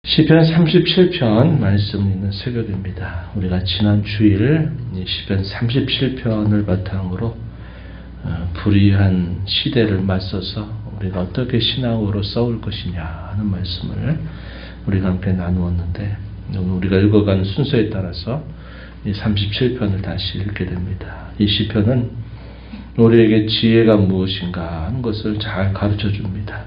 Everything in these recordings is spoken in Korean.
시편 37편 말씀 있는 새벽입니다. 우리가 지난 주일 시편 37편을 바탕으로 불의한 시대를 맞서서 우리가 어떻게 신앙으로 싸울 것이냐 하는 말씀을 우리가 함께 나누었는데, 우리가 읽어간 순서에 따라서 이 37편을 다시 읽게 됩니다. 이 시편은 우리에게 지혜가 무엇인가 하는 것을 잘 가르쳐 줍니다.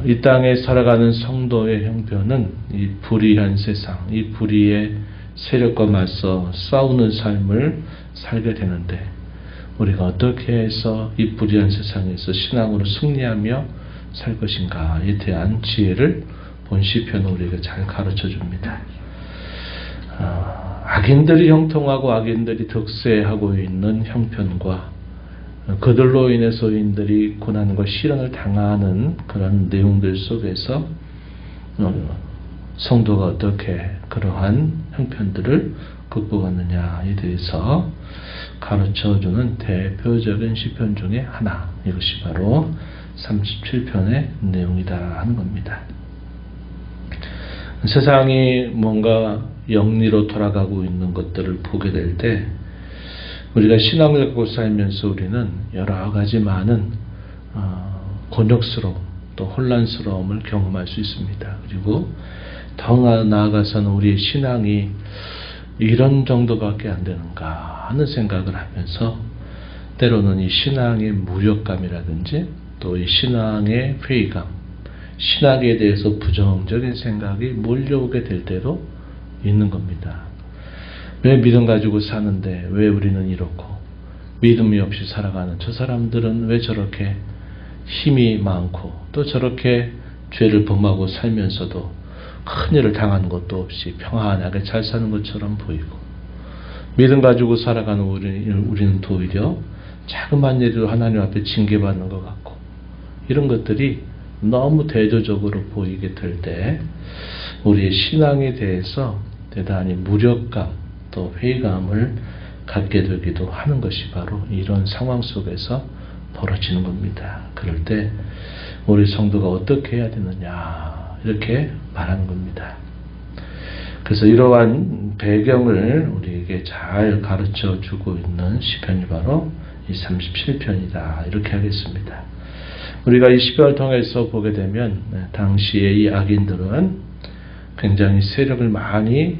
이 땅에 살아가는 성도의 형편은 이 불의한 세상, 이 불의의 세력과 맞서 싸우는 삶을 살게 되는데, 우리가 어떻게 해서 이 불의한 세상에서 신앙으로 승리하며 살 것인가에 대한 지혜를 본 시편은 우리에게 잘 가르쳐 줍니다. 악인들이 형통하고 악인들이 득세하고 있는 형편과 그들로 인해 소인들이 고난과 시련을 당하는 그런 내용들 속에서 성도가 어떻게 그러한 형편들을 극복하느냐에 대해서 가르쳐주는 대표적인 시편 중에 하나, 이것이 바로 37편의 내용이다 하는 겁니다. 세상이 뭔가 영리로 돌아가고 있는 것들을 보게 될 때, 우리가 신앙을 갖고 살면서 우리는 여러 가지 많은 곤욕스러움 또 혼란스러움을 경험할 수 있습니다. 그리고 더 나아가서는 우리의 신앙이 이런 정도밖에 안 되는가 하는 생각을 하면서 때로는 이 신앙의 무력감이라든지 또 이 신앙의 회의감, 신학에 대해서 부정적인 생각이 몰려오게 될 때도 있는 겁니다. 왜 믿음 가지고 사는데 왜 우리는 이렇고, 믿음이 없이 살아가는 저 사람들은 왜 저렇게 힘이 많고 또 저렇게 죄를 범하고 살면서도 큰일을 당하는 것도 없이 평안하게 잘 사는 것처럼 보이고, 믿음 가지고 살아가는 우리는 오히려 자그마한 일로 하나님 앞에 징계받는 것 같고, 이런 것들이 너무 대조적으로 보이게 될 때 우리의 신앙에 대해서 대단히 무력감 또 회의감을 갖게 되기도 하는 것이 바로 이런 상황 속에서 벌어지는 겁니다. 그럴 때 우리 성도가 어떻게 해야 되느냐 이렇게 말하는 겁니다. 그래서 이러한 배경을 우리에게 잘 가르쳐 주고 있는 시편이 바로 이 37편이다 이렇게 하겠습니다. 우리가 이 시편을 통해서 보게 되면 당시의 이 악인들은 굉장히 세력을 많이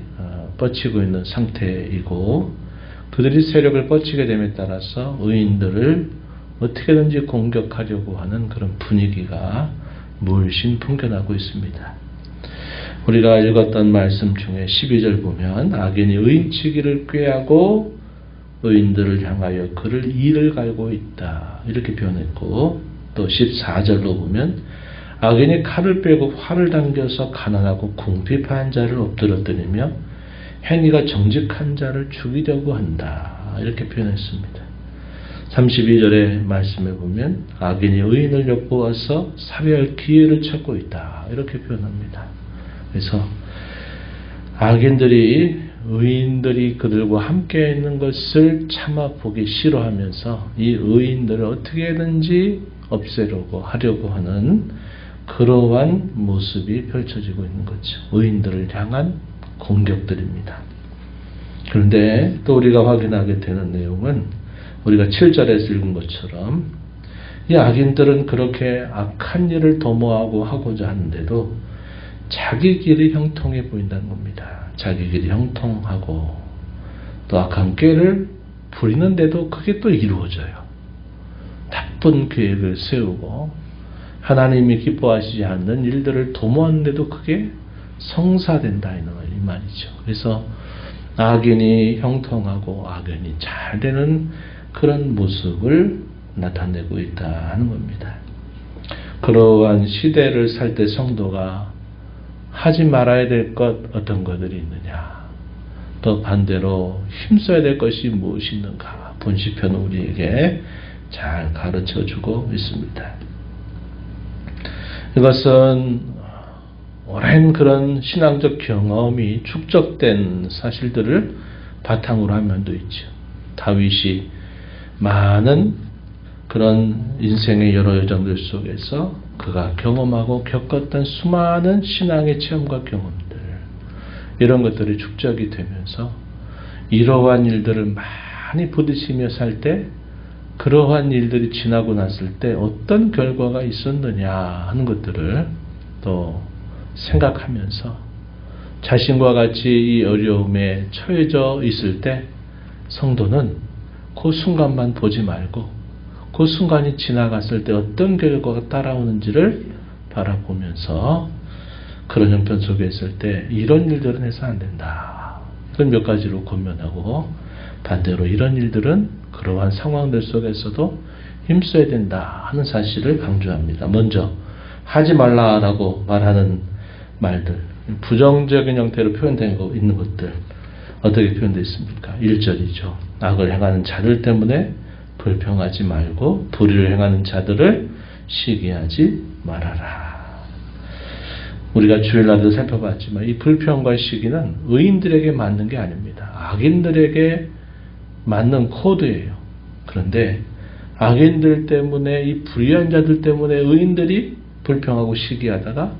뻗치고 있는 상태이고, 그들이 세력을 뻗치게 됨에 따라서 의인들을 어떻게든지 공격하려고 하는 그런 분위기가 물씬 풍겨나고 있습니다. 우리가 읽었던 말씀 중에 12절 보면 악인이 의인치기를 꾀하고 의인들을 향하여 그를 이를 갈고 있다 이렇게 표현했고, 또 14절로 보면 악인이 칼을 빼고 활을 당겨서 가난하고 궁핍한 자를 엎드러뜨리며 행위가 정직한 자를 죽이려고 한다 이렇게 표현했습니다. 32절의 말씀에 보면 악인이 의인을 엿보아서 살해할 기회를 찾고 있다 이렇게 표현합니다. 그래서 악인들이 의인들이 그들과 함께 있는 것을 차마 보기 싫어하면서 이 의인들을 어떻게든지 없애려고 하려고 하는 그러한 모습이 펼쳐지고 있는 거죠. 의인들을 향한 공격들입니다. 그런데 또 우리가 확인하게 되는 내용은 우리가 7절에서 읽은 것처럼 이 악인들은 그렇게 악한 일을 도모하고 하고자 하는데도 자기 길이 형통해 보인다는 겁니다. 자기 길이 형통하고 또 악한 꾀를 부리는데도 그게 또 이루어져요. 나쁜 계획을 세우고 하나님이 기뻐하시지 않는 일들을 도모하는데도 그게 성사된다 이 말이죠. 그래서 악인이 형통하고 악인이 잘 되는 그런 모습을 나타내고 있다 하는 겁니다. 그러한 시대를 살 때 성도가 하지 말아야 될 것 어떤 것들이 있느냐, 또 반대로 힘써야 될 것이 무엇이 있는가 본 시편은 우리에게 잘 가르쳐주고 있습니다. 이것은 오랜 그런 신앙적 경험이 축적된 사실들을 바탕으로 한 면도 있죠. 다윗이 많은 그 그런 인생의 여러 여정들 속에서 그가 경험하고 겪었던 수많은 신앙의 체험과 경험들, 이런 것들이 축적이 되면서 이러한 일들을 많이 부딪히며 살 때 그러한 일들이 지나고 났을 때 어떤 결과가 있었느냐 하는 것들을 또 생각하면서 자신과 같이 이 어려움에 처해져 있을 때 성도는 그 순간만 보지 말고 그 순간이 지나갔을 때 어떤 결과가 따라오는지를 바라보면서 그런 형편 속에 있을 때 이런 일들은 해서 안 된다. 이건 몇 가지로 권면하고, 반대로 이런 일들은 그러한 상황들 속에서도 힘써야 된다 하는 사실을 강조합니다. 먼저 하지 말라라고 말하는 말들, 부정적인 형태로 표현되고 있는 것들 어떻게 표현되어 있습니까? 1절이죠. 악을 행하는 자들 때문에 불평하지 말고 불의를 행하는 자들을 시기하지 말아라. 우리가 주일날도 살펴봤지만 이 불평과 시기는 의인들에게 맞는 게 아닙니다. 악인들에게 맞는 코드예요. 그런데 악인들 때문에, 이 불의한 자들 때문에 의인들이 불평하고 시기하다가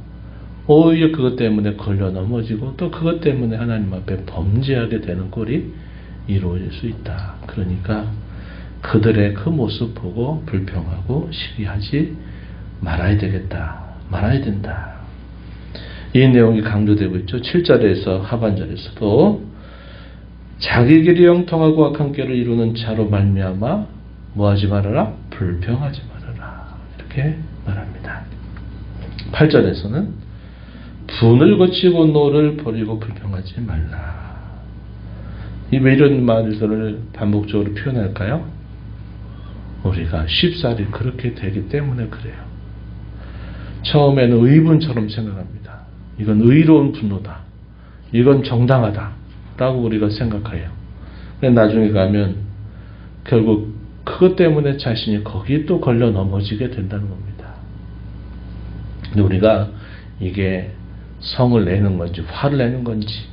오히려 그것 때문에 걸려 넘어지고 또 그것 때문에 하나님 앞에 범죄하게 되는 꼴이 이루어질 수 있다. 그러니까 그들의 그 모습 보고 불평하고 시기하지 말아야 되겠다. 말아야 된다. 이 내용이 강조되고 있죠. 7절에서 하반절에서도 자기 길이 형통하고 악한 꾀를 이루는 자로 말미암아 뭐하지 말아라? 불평하지 말아라. 이렇게 말합니다. 8절에서는 분을 거치고 노를 버리고 불평하지 말라. 왜 이런 말들을 반복적으로 표현할까요? 우리가 쉽사리 그렇게 되기 때문에 그래요. 처음에는 의분처럼 생각합니다. 이건 의로운 분노다. 이건 정당하다. 라고 우리가 생각해요. 근데 나중에 가면 결국 그것 때문에 자신이 거기에 또 걸려 넘어지게 된다는 겁니다. 근데 우리가 이게 성을 내는 건지 화를 내는 건지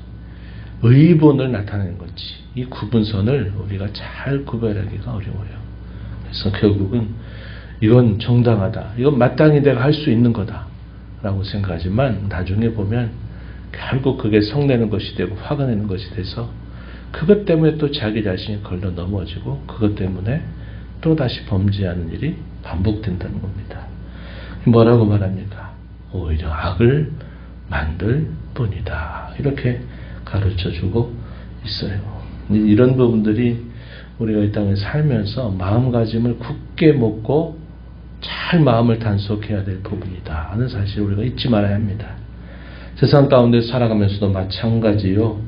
의분을 나타내는 건지 이 구분선을 우리가 잘 구별하기가 어려워요. 그래서 결국은 이건 정당하다. 이건 마땅히 내가 할 수 있는 거다. 라고 생각하지만 나중에 보면 결국 그게 성내는 것이 되고 화가 내는 것이 돼서 그것 때문에 또 자기 자신이 걸려 넘어지고 그것 때문에 또 다시 범죄하는 일이 반복된다는 겁니다. 뭐라고 말합니까? 오히려 악을 만들 뿐이다. 이렇게 가르쳐주고 있어요. 이런 부분들이 우리가 이 땅에 살면서 마음가짐을 굳게 먹고 잘 마음을 단속해야 될 부분이다 하는 사실을 우리가 잊지 말아야 합니다. 세상 가운데 살아가면서도 마찬가지요.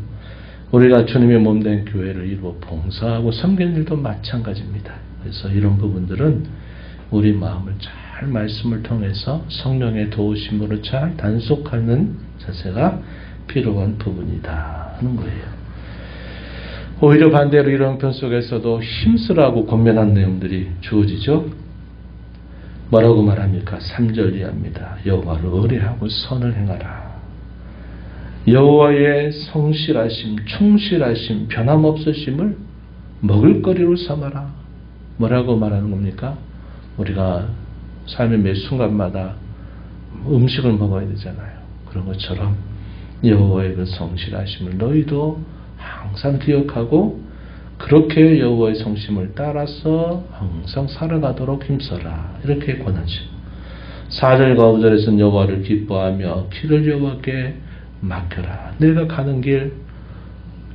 우리가 주님의 몸된 교회를 이루어 봉사하고 섬기는 일도 마찬가지입니다. 그래서 이런 부분들은 우리 마음을 잘 말씀을 통해서 성령의 도우심으로 잘 단속하는 자세가 필요한 부분이다 하는 거예요. 오히려 반대로 이런 형편 속에서도 힘쓰라고 권면한 내용들이 주어지죠. 뭐라고 말합니까? 3절 이하입니다. 여호와를 의뢰하고 선을 행하라. 여호와의 성실하심, 충실하심, 변함없으심을 먹을거리로 삼아라. 뭐라고 말하는 겁니까? 우리가 삶의 매 순간마다 음식을 먹어야 되잖아요. 그런 것처럼 여호와의 그 성실하심을 너희도 항상 기억하고 그렇게 여호와의 성심을 따라서 항상 살아가도록 힘써라. 이렇게 권하죠. 4절과 5절에서는 여호와를 기뻐하며 길을 여호와께 맡겨라. 내가 가는 길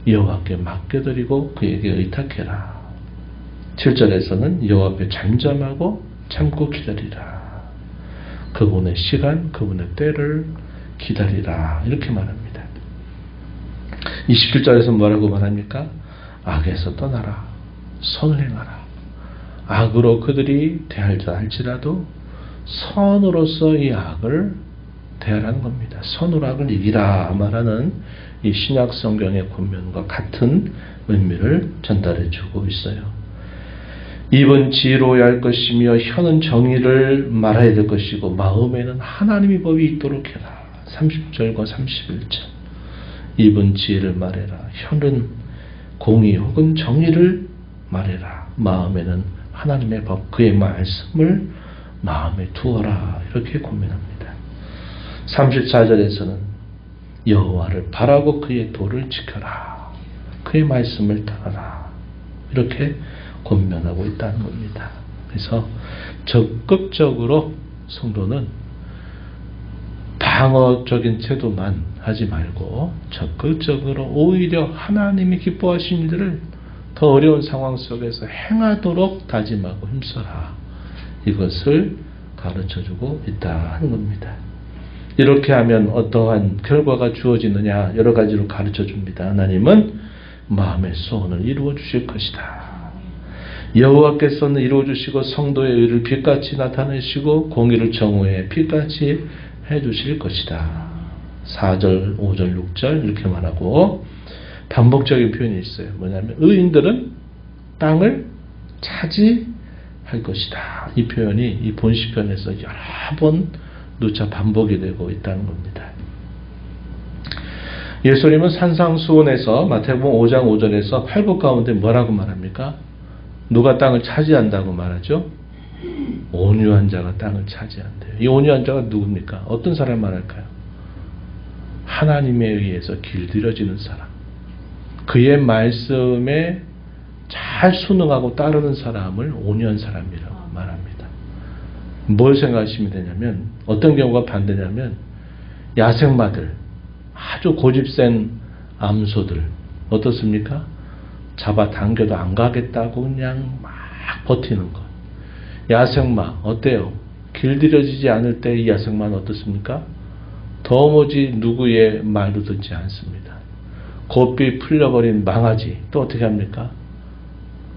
여호와께 맡겨드리고 그에게 의탁해라. 7절에서는 여호와 앞에 잠잠하고 참고 기다리라. 그분의 시간, 그분의 때를 기다리라. 이렇게 말합니다. 27절에서 뭐라고 말합니까? 악에서 떠나라. 선을 행하라. 악으로 그들이 대할자 할지라도 선으로서 이 악을 대하라는 겁니다. 선으로 악을 이기라 말하는 이 신약 성경의 권면과 같은 의미를 전달해 주고 있어요. 입은 지혜로워야 할 것이며 혀는 정의를 말해야 될 것이고 마음에는 하나님의 법이 있도록 해라. 30절과 31절. 입은 지혜를 말해라. 혀는 공의 혹은 정의를 말해라. 마음에는 하나님의 법, 그의 말씀을 마음에 두어라. 이렇게 권면합니다. 34절에서는 여호와를 바라고 그의 도를 지켜라. 그의 말씀을 따라라. 이렇게 권면하고 있다는 겁니다. 그래서 적극적으로 성도는 방어적인 태도만 하지 말고 적극적으로 오히려 하나님이 기뻐하신 일들을 더 어려운 상황 속에서 행하도록 다짐하고 힘써라. 이것을 가르쳐주고 있다 하는 겁니다. 이렇게 하면 어떠한 결과가 주어지느냐 여러 가지로 가르쳐줍니다. 하나님은 마음의 소원을 이루어 주실 것이다. 여호와께서는 이루어 주시고 성도의 의를 빛같이 나타내시고 공의를 정오에 빛같이 해주실 것이다. 4절, 5절, 6절 이렇게 말하고 반복적인 표현이 있어요. 뭐냐면 의인들은 땅을 차지할 것이다. 이 표현이 이 본시편에서 여러 번 누차 반복이 되고 있다는 겁니다. 예수님은 산상수훈에서 마태복음 5장 5절에서 팔복 가운데 뭐라고 말합니까? 누가 땅을 차지한다고 말하죠? 온유한 자가 땅을 차지한대요. 이 온유한 자가 누굽니까? 어떤 사람 말할까요? 하나님에 의해서 길들여지는 사람. 그의 말씀에 잘 순응하고 따르는 사람을 온유한 사람이라고 말합니다. 뭘 생각하시면 되냐면 어떤 경우가 반대냐면 야생마들, 아주 고집센 암소들 어떻습니까? 잡아당겨도 안 가겠다고 그냥 막 버티는 것. 야생마 어때요? 길들여지지 않을 때 이 야생마는 어떻습니까? 도무지 누구의 말도 듣지 않습니다. 고삐 풀려버린 망아지 또 어떻게 합니까?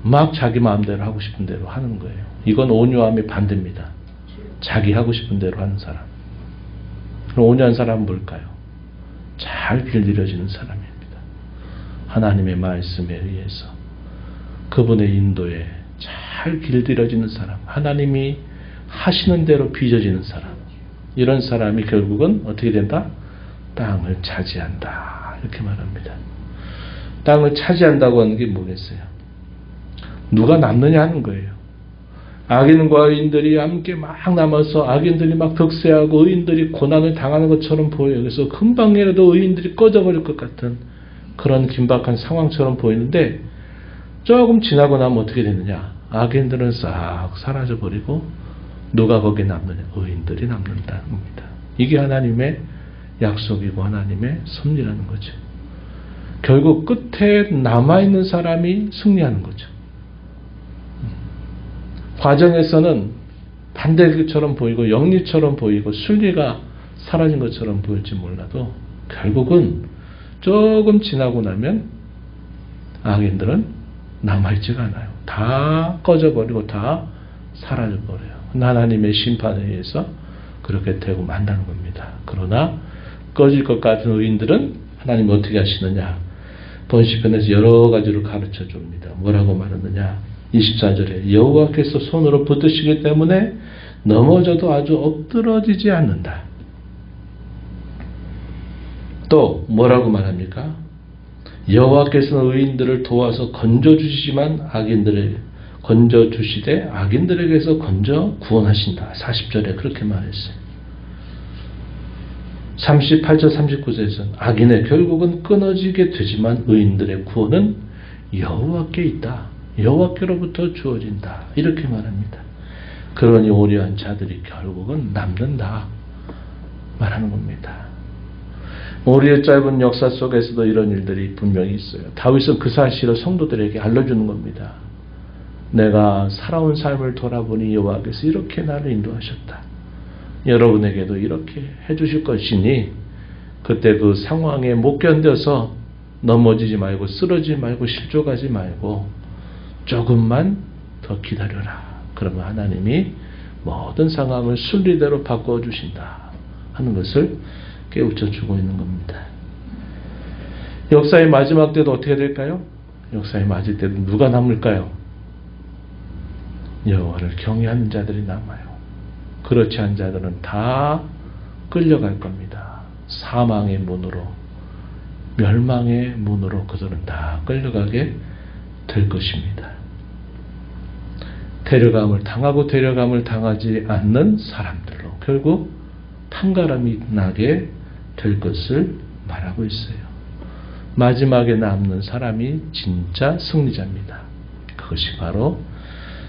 막 자기 마음대로 하고 싶은 대로 하는 거예요. 이건 온유함의 반대입니다. 자기 하고 싶은 대로 하는 사람. 그럼 온유한 사람은 뭘까요? 잘 길들여지는 사람입니다. 하나님의 말씀에 의해서 그분의 인도에 잘 길들여지는 사람, 하나님이 하시는 대로 빚어지는 사람, 이런 사람이 결국은 어떻게 된다? 땅을 차지한다. 이렇게 말합니다. 땅을 차지한다고 하는 게 뭐겠어요? 누가 남느냐 하는 거예요. 악인과 의인들이 함께 막 남아서 악인들이 막 득세하고 의인들이 고난을 당하는 것처럼 보여요. 그래서 금방이라도 의인들이 꺼져버릴 것 같은 그런 긴박한 상황처럼 보이는데 조금 지나고 나면 어떻게 되느냐? 악인들은 싹 사라져버리고 누가 거기에 남느냐? 의인들이 남는다는 겁니다. 이게 하나님의 약속이고 하나님의 섭리라는 거죠. 결국 끝에 남아있는 사람이 승리하는 거죠. 과정에서는 반대처럼 보이고 영리처럼 보이고 순리가 사라진 것처럼 보일지 몰라도 결국은 조금 지나고 나면 악인들은 남아있지가 않아요. 다 꺼져버리고 다 사라져버려요. 하나님의 심판에 의해서 그렇게 되고 만다는 겁니다. 그러나 꺼질 것 같은 의인들은 하나님이 어떻게 하시느냐? 본시편에서 여러 가지로 가르쳐 줍니다. 뭐라고 말하느냐? 24절에 여호와께서 손으로 붙드시기 때문에 넘어져도 아주 엎드러지지 않는다. 또 뭐라고 말합니까? 여호와께서는 의인들을 도와서 건져주시지만 건져주시되 악인들에게서 건져 구원하신다. 40절에 그렇게 말했어요. 38절 39절에서는 악인의 결국은 끊어지게 되지만 의인들의 구원은 여호와께 있다. 여호와께로부터 주어진다. 이렇게 말합니다. 그러니 온유한 자들이 결국은 남는다 말하는 겁니다. 우리의 짧은 역사 속에서도 이런 일들이 분명히 있어요. 다윗은 그 사실을 성도들에게 알려주는 겁니다. 내가 살아온 삶을 돌아보니 여호와께서 이렇게 나를 인도하셨다. 여러분에게도 이렇게 해주실 것이니 그때 그 상황에 못 견뎌서 넘어지지 말고 쓰러지지 말고 실족하지 말고 조금만 더 기다려라. 그러면 하나님이 모든 상황을 순리대로 바꿔주신다 하는 것을 깨우쳐 주고 있는 겁니다. 역사의 마지막 때도 어떻게 될까요? 역사의 마지막 때도 누가 남을까요? 여호와를 경외하는 자들이 남아요. 그렇지 않은 자들은 다 끌려갈 겁니다. 사망의 문으로, 멸망의 문으로 그들은 다 끌려가게 될 것입니다. 데려감을 당하고 데려감을 당하지 않는 사람들로 결국 판가름이 나게 될 것을 말하고 있어요. 마지막에 남는 사람이 진짜 승리자입니다. 그것이 바로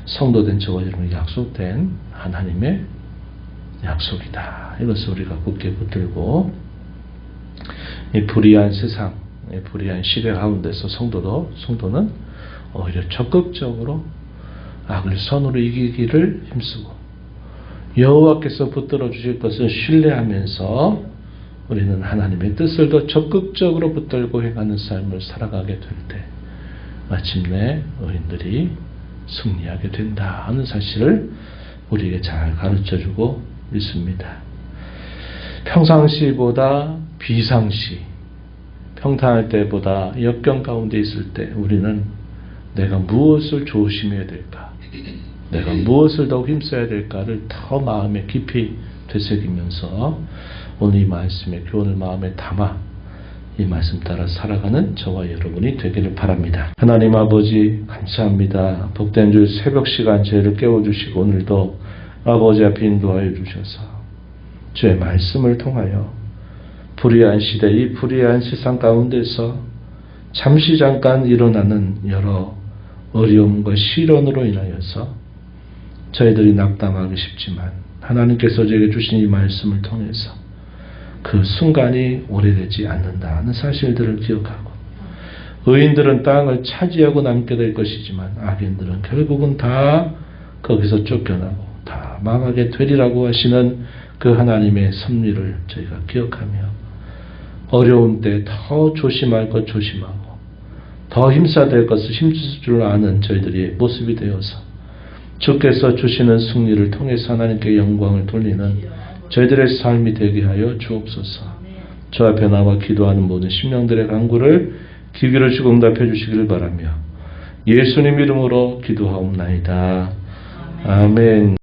성도된 저와 여러분이 약속된 하나님의 약속이다. 이것을 우리가 굳게 붙들고 이 불의한 세상, 이 불의한 시대 가운데서 성도는 오히려 적극적으로 악을 선으로 이기기를 힘쓰고 여호와께서 붙들어 주실 것을 신뢰하면서 우리는 하나님의 뜻을 더 적극적으로 붙들고 행하는 삶을 살아가게 될 때 마침내 의인들이 승리하게 된다 하는 사실을 우리에게 잘 가르쳐주고 있습니다. 평상시보다 비상시, 평탄할 때보다 역경 가운데 있을 때 우리는 내가 무엇을 조심해야 될까, 내가 무엇을 더욱 힘써야 될까를 더 마음에 깊이 되새기면서 오늘 이 말씀의 교훈을 마음에 담아 이 말씀 따라 살아가는 저와 여러분이 되기를 바랍니다. 하나님 아버지 감사합니다. 복된 주 새벽 시간 저희를 깨워주시고 오늘도 아버지 앞에 인도하여 주셔서 주의 말씀을 통하여 불의한 시대, 이 불의한 세상 가운데서 잠시 잠깐 일어나는 여러 어려움과 시련으로 인하여서 저희들이 낙담하기 쉽지만 하나님께서 저에게 주신 이 말씀을 통해서 그 순간이 오래되지 않는다는 사실들을 기억하고 의인들은 땅을 차지하고 남게 될 것이지만 악인들은 결국은 다 거기서 쫓겨나고 다 망하게 되리라고 하시는 그 하나님의 섭리를 저희가 기억하며 어려운 때 더 조심할 것 조심하고 더 힘써야 될 것을 힘쓸 줄 아는 저희들의 모습이 되어서 주께서 주시는 승리를 통해서 하나님께 영광을 돌리는 저희들의 삶이 되게 하여 주옵소서. 저 앞에 나와 기도하는 모든 심령들의 간구를 귀 기울이시고 응답해 주시기를 바라며 예수님 이름으로 기도하옵나이다. 아멘.